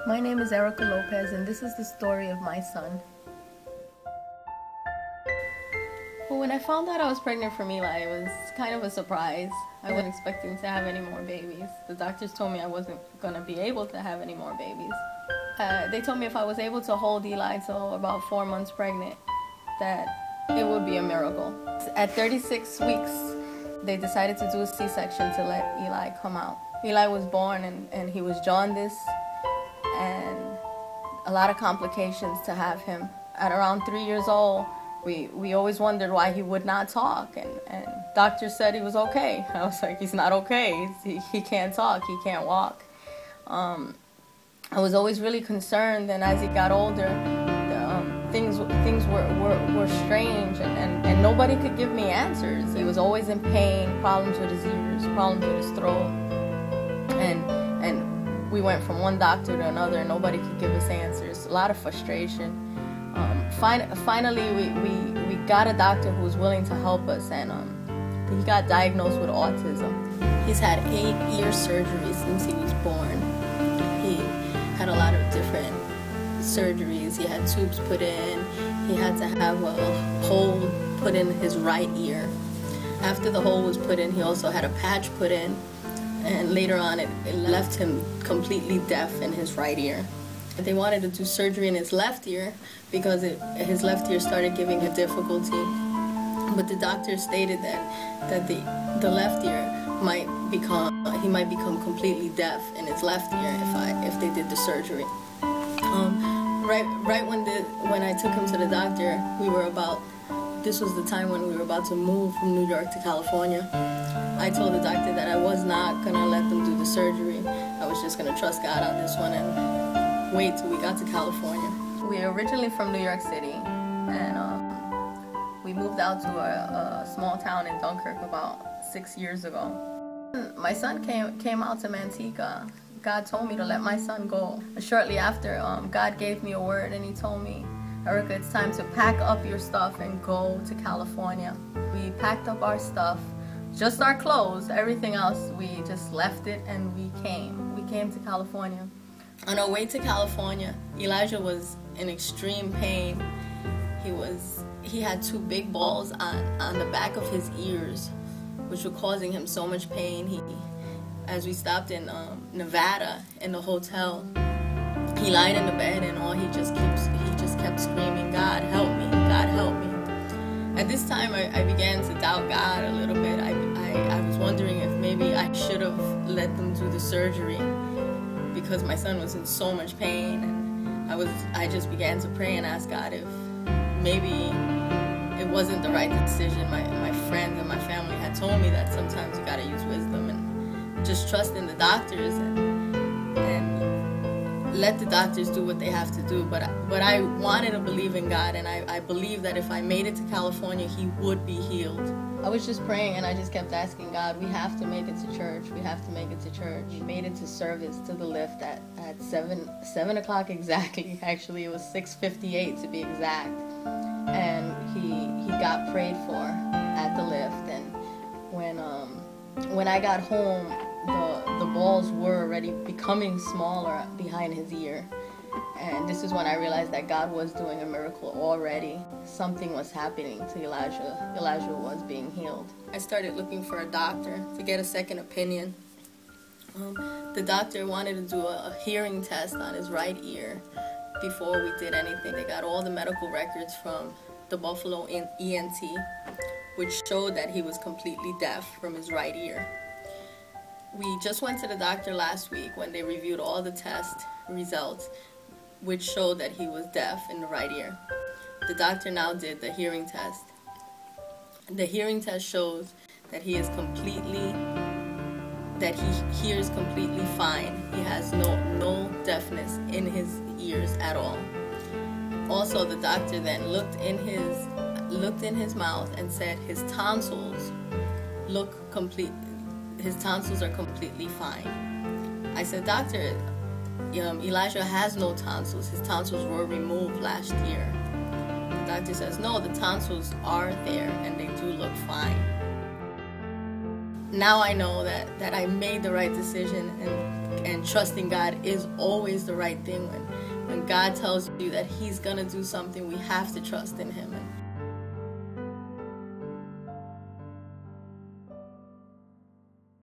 My name is Erica Lopez, and this is the story of my son. Well, when I found out I was pregnant from Eli, it was kind of a surprise. I wasn't expecting to have any more babies. The doctors told me I wasn't going to be able to have any more babies. They told me if I was able to hold Eli till about 4 months pregnant, that it would be a miracle. At 36 weeks, they decided to do a C-section to let Eli come out. Eli was born and he was jaundiced and a lot of complications to have him. At around 3 years old, we always wondered why he would not talk, and doctors said he was okay. I was like, he's not okay. He can't talk, he can't walk. I was always really concerned, and as he got older, things were strange, and nobody could give me answers. He was always in pain, problems with his ears, problems with his throat, and we went from one doctor to another, and nobody could give us answers. A lot of frustration. Finally, we got a doctor who was willing to help us, and he got diagnosed with autism. He's had 8 ear surgeries since he was born. He had a lot of different surgeries. He had tubes put in. He had to have a hole put in his right ear. After the hole was put in, he also had a patch put in, and later on it left him completely deaf in his right ear. They wanted to do surgery in his left ear because his left ear started giving him difficulty. But the doctor stated that the left ear might become completely deaf in his left ear if they did the surgery. Right when I took him to the doctor, this was the time when we were about to move from New York to California. I told the doctor that I was not gonna let them do the surgery. I was just gonna trust God on this one and wait till we got to California. We're originally from New York City, and we moved out to a small town in Dunkirk about 6 years ago. My son came out to Manteca. God told me to let my son go. Shortly after, God gave me a word, and he told me, Erica, it's time to pack up your stuff and go to California. We packed up our stuff, just our clothes. Everything else, we just left it and we came. We came to California. On our way to California, Elijah was in extreme pain. He had 2 big balls on the back of his ears, which were causing him so much pain. As we stopped in Nevada in the hotel, he lied in the bed and he just kept screaming, God help me, God help me. At this time, I began to doubt God a little bit. I was wondering if maybe I should have let them do the surgery, because my son was in so much pain, and I just began to pray and ask God if maybe it wasn't the right decision. My friends and my family had told me that sometimes you gotta use wisdom and just trust in the doctors and let the doctors do what they have to do. But I wanted to believe in God, and I believed that if I made it to California, he would be healed. I was just praying, and I just kept asking God, we have to make it to church. We have to make it to church. We made it to service, to the lift at 7 o'clock exactly. Actually, it was 6:58 to be exact. And he got prayed for at the lift. And when I got home, the balls were already becoming smaller behind his ear. And this is when I realized that God was doing a miracle already. Something was happening to Elijah. Elijah was being healed. I started looking for a doctor to get a second opinion. The doctor wanted to do a hearing test on his right ear before we did anything. They got all the medical records from the Buffalo ENT, which showed that he was completely deaf from his right ear. We just went to the doctor last week when they reviewed all the test results, which showed that he was deaf in the right ear. The doctor now did the hearing test. The hearing test shows that he hears completely fine. He has no deafness in his ears at all. Also, the doctor then looked in his mouth and said his tonsils are completely fine. I said, Doctor, Elijah has no tonsils. His tonsils were removed last year. The doctor says, no, the tonsils are there and they do look fine. Now I know that I made the right decision, and and trusting God is always the right thing. When God tells you that He's gonna do something, we have to trust in Him. And